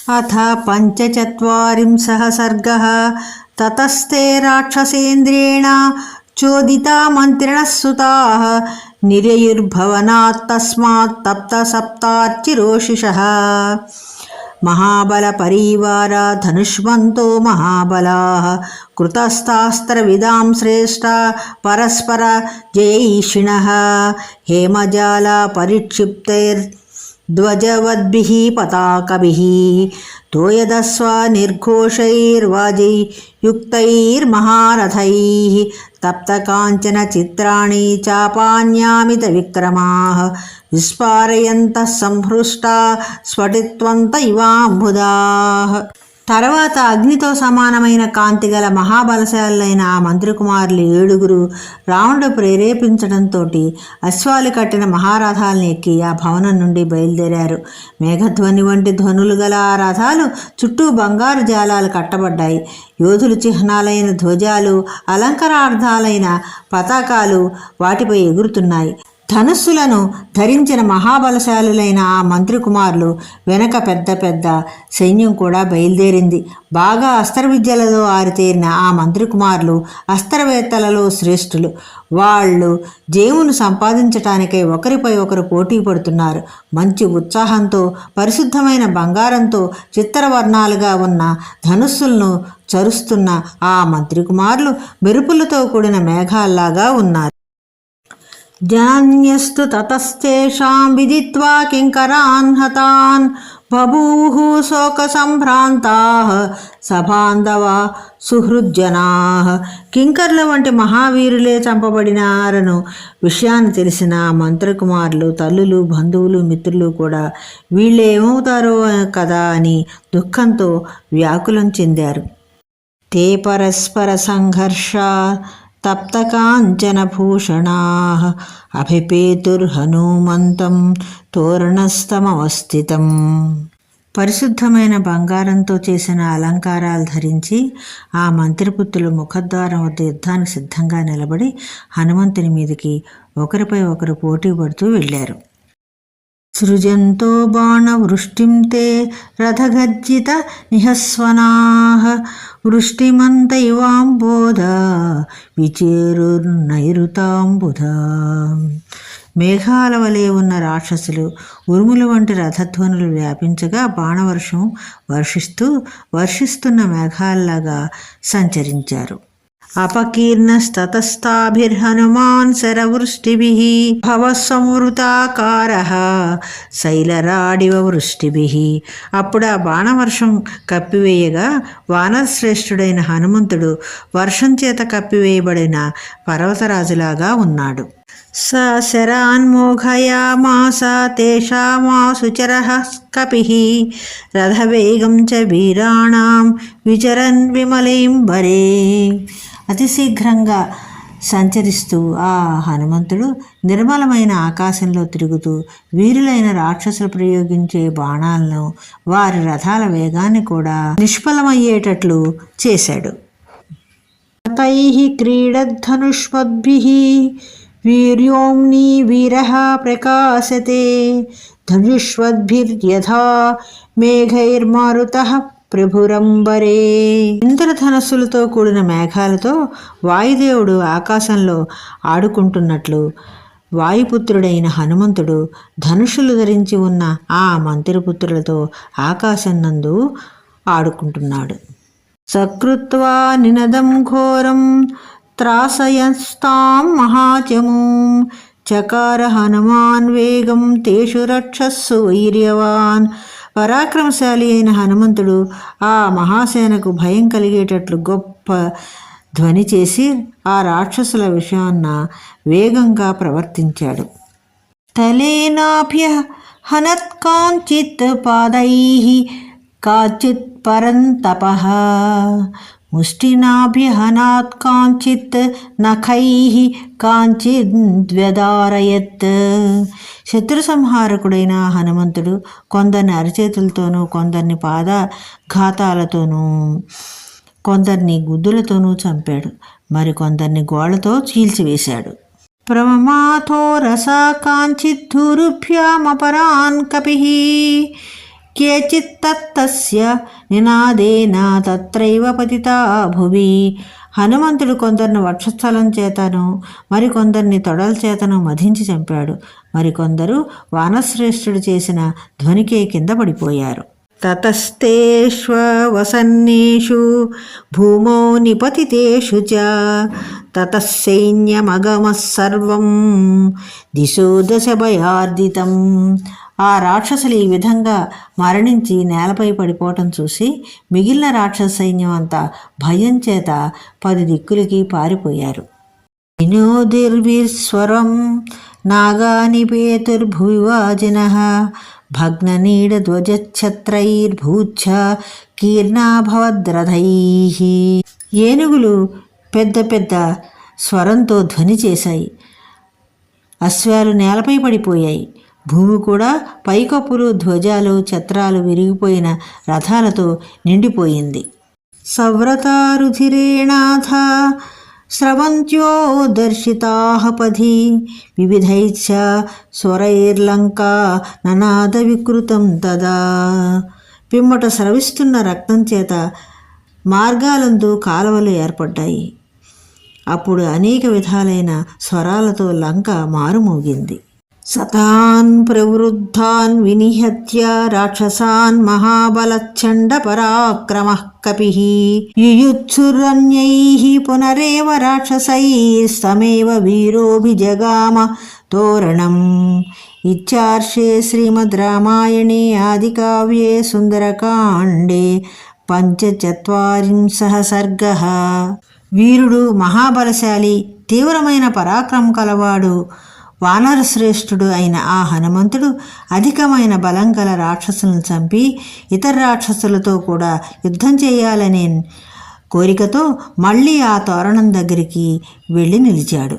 अथ पञ्चचत्वारिंशः सर्गः। ततस्ते राक्षसेन्द्रेण चोदिता मन्त्रिणः सुताः निरयुर्भवनात् तस्मात् तप्तसप्तार्चिरोषिषः। महाबलपरिवारा धनुष्मन्तो महाबलाः कृतस्तास्त्रविदां श्रेष्ठा परस्पर जयैषिणः। हेमजाला परिक्षिप्तैर्ध्वजवद्भिः पताकभिः तोयदस्वा निर्घोषैर्वाजैयुक्तैर्महारथैः तप्तकाञ्चन चित्राणि चापान्यामितविक्रमाः విస్పారయంత సంహృష్టా స్ఫటిత్వంత ఇవాంబుదాః. తర్వాత అగ్నితో సమానమైన కాంతి గల మహాబలశాలులైన ఆ మంత్రికుమారులు 7 రావణుడు ప్రేరేపించడంతో అశ్వాలు కట్టిన మహారథాలను ఎక్కి ఆ భవనం నుండి బయలుదేరారు. మేఘధ్వని వంటి ధ్వనులు గల ఆ రథాలు చుట్టూ బంగారు జాలాలు కట్టబడ్డాయి. యోధుల చిహ్నాలైన ధ్వజాలు, అలంకారార్థాలైన పతాకాలు వాటిపై ఎగురుతున్నాయి. ధనుస్సులను ధరించిన మహాబలశాలులైన ఆ మంత్రికుమారులు వెనక పెద్ద పెద్ద సైన్యం కూడా బయలుదేరింది. బాగా అస్త్రవిద్యలలో ఆరితేరిన ఆ మంత్రికుమారులు అస్త్రవేత్తలలో శ్రేష్ఠులు. వాళ్ళు జయమును సంపాదించటానికై ఒకరిపై ఒకరు పోటీ పడుతున్నారు. మంచి ఉత్సాహంతో పరిశుద్ధమైన బంగారంతో చిత్రవర్ణాలుగా ఉన్న ధనుస్సులను చరుస్తున్న ఆ మంత్రికుమారులు మెరుపులతో కూడిన మేఘాల్లాగా ఉన్నారు. జనన్యస్తు తతస్తేషాం విదిత్వా కింకరాన్ హతాన్ బభూవు శోక సంభ్రాంతాః సబాంధవా సుహృజ్జనాః. కింకర్ల వంటి మహావీరులే చంపబడినారను విషయాన్ని తెలిసిన మంత్రకుమారులు, తల్లులు, బంధువులు, మిత్రులు కూడా వీళ్ళే ఏమవుతారో కదా అని దుఃఖంతో వ్యాకులం చెందారు. తే పరస్పర సంఘర్ష తప్తకాంచనభూషణాః అభిపేతుర్హనుమంతం తోరణస్తమవస్థితం. పరిశుద్ధమైన బంగారంతో చేసిన అలంకారాలు ధరించి ఆ మంత్రిపుత్రులు ముఖద్వారం వద్ద యుద్ధానికి సిద్ధంగా నిలబడి హనుమంతుని మీదకి ఒకరిపై ఒకరు పోటీ పడుతూ వెళ్ళారు. సృజంతో బాణవృష్టిం తే రథగర్జిత నిహస్వనాః వృష్టిమంతైవాంబోధ విచేరుర్నైరుతాంబుధ. మేఘాల వలె ఉన్న రాక్షసులు ఉరుముల వంటి రథధ్వనులు వ్యాపించగా బాణవర్షం వర్షిస్తున్న మేఘాల్లాగా సంచరించారు. అపకీర్ణస్తతస్తాభిర్హనుమాన్ శరవృష్టిభిః భవసంవృతాకారః శైలరాడివ వృష్టిభిః. అప్పుడు ఆ బాణవర్షం కప్పివేయగా వానరశ్రేష్ఠుడైన హనుమంతుడు వర్షం చేత కప్పివేయబడిన పర్వతరాజులాగా ఉన్నాడు. స శరాన్మోఘయామాస తేషామాసుచరః కపిః రథవేగం చ వీరాణాం విచరన్ విమలేంబరే. అతి శీఘ్రంగా సంచరిస్తూ ఆ హనుమంతుడు నిర్మలమైన ఆకాశంలో తిరుగుతూ వీరులైన రాక్షసులు ప్రయోగించే బాణాలను, వారి రథాల వేగాన్ని కూడా నిష్ఫలమయ్యేటట్లు చేశాడు. తైః క్రీడద్ధనుష్మద్భిః వీర్యోమ్ని వీరః ప్రకాశతే ధనుష్వద్భిర్యథా మేఘైర్మారుతః ప్రభురంబరే. ఇంద్రధనస్సులతో కూడిన మేఘాలతో వాయుదేవుడు ఆకాశంలో ఆడుకుంటున్నట్లు వాయుపుత్రుడైన హనుమంతుడు ధనుషులు ధరించి ఉన్న ఆ మంత్రిపుత్రులతో ఆకాశం నందు ఆడుకుంటున్నాడు. సకృత్వా నినదం ఘోరం త్రాసయస్తాం మహాచమూం చకార హనుమాన్ వేగం తేషు రక్షస్సు వైర్యవాన్. పరాక్రమశాలి అయిన హనుమంతుడు ఆ మహాసేనకు భయం కలిగేటట్లు గొప్ప ధ్వని చేసి ఆ రాక్షసుల విషయాన్న వేగంగా ప్రవర్తించాడు. తలేనాభ్య హనత్ కాంచిత్ పాదైః కాచిత్ పరంతపః ముష్టినాభ్యహనాత్ కాంచిత్ నఖైః కాంచిద్వ్యదారయత్. శత్రు సంహారకుడైన హనుమంతుడు కొందరిని అరచేతులతోనూ, కొందరిని పాదఘాతాలతోనూ, కొందరిని గుద్దులతోనూ చంపాడు. మరికొందరిని గోళ్లతో చీల్చివేశాడు. ప్రమమాథో రసా కాంచిద్ధూరుభ్యామపరాన్ కపిః కేచిత్తత్తస్య నినాదేన తత్రైవ పతితా భువి. హనుమంతుడు కొందరిని వక్షస్థలం చేతను మరికొందరిని తొడల చేతను మధించి చంపాడు. మరికొందరు వానశ్రేష్ఠుడు చేసిన ధ్వనికే కింద పడిపోయారు. తతస్తేష్వసన్నేషు భూమౌ నిపతితేషు చ తతసైన్యమగమః సర్వం దిశో దశ భయార్దితం. ఆ రాక్షసులు ఈ విధంగా మరణించి నేలపై పడిపోవటం చూసి మిగిలిన రాక్షస సైన్యం అంతా భయం చేత 10 దిక్కులకి పారిపోయారు. వినోదిర్విస్వరం నాగానిపేతుర్భువివాజినః భగ్ననీడధ్వజఛత్రైర్భూచ్ఛ కీర్ణాభవద్రథైః. ఏనుగులు పెద్ద పెద్ద స్వరంతో ధ్వని చేశాయి. అశ్వాలు నేలపై పడిపోయాయి. భూమి కూడా పైకప్పులు, ధ్వజాలు, ఛత్రాలు, విరిగిపోయిన రథాలతో నిండిపోయింది. సవ్రతారుధిరేణాథ స్రవంత్యో దర్శితాః పథి వివిధైశ్చ స్వరైర్లంకా ననాద వికృతం తదా. పిమ్మట స్రవిస్తున్న రక్తం చేత మార్గాలందు కాలువలు ఏర్పడ్డాయి. అప్పుడు అనేక విధాలైన స్వరాలతో లంక మారుమోగింది. సతాన్ ప్రవృద్ధాన్ వినిహత్య రాక్షసాన్ మహాబలచ్చండ పరాక్రమః కపిః యుయుత్సురన్యైః పునరేవ రాక్షసైస్తమేవ వీరోభిజగామ తోరణం. ఇత్యార్షే శ్రీమద్ రామాయణే ఆదికావ్యే సుందరకాండే 45 సర్గః. వీరుడు, మహాబలశాలి, తీవ్రమైన పరాక్రమం కలవాడు, వానరశ్రేష్ఠుడు అయిన ఆ హనుమంతుడు అధికమైన బలం గల రాక్షసులను చంపి ఇతర రాక్షసులతో కూడా యుద్ధం చేయాలనే కోరికతో మళ్ళీ ఆ తోరణం దగ్గరికి వెళ్ళి నిలిచాడు.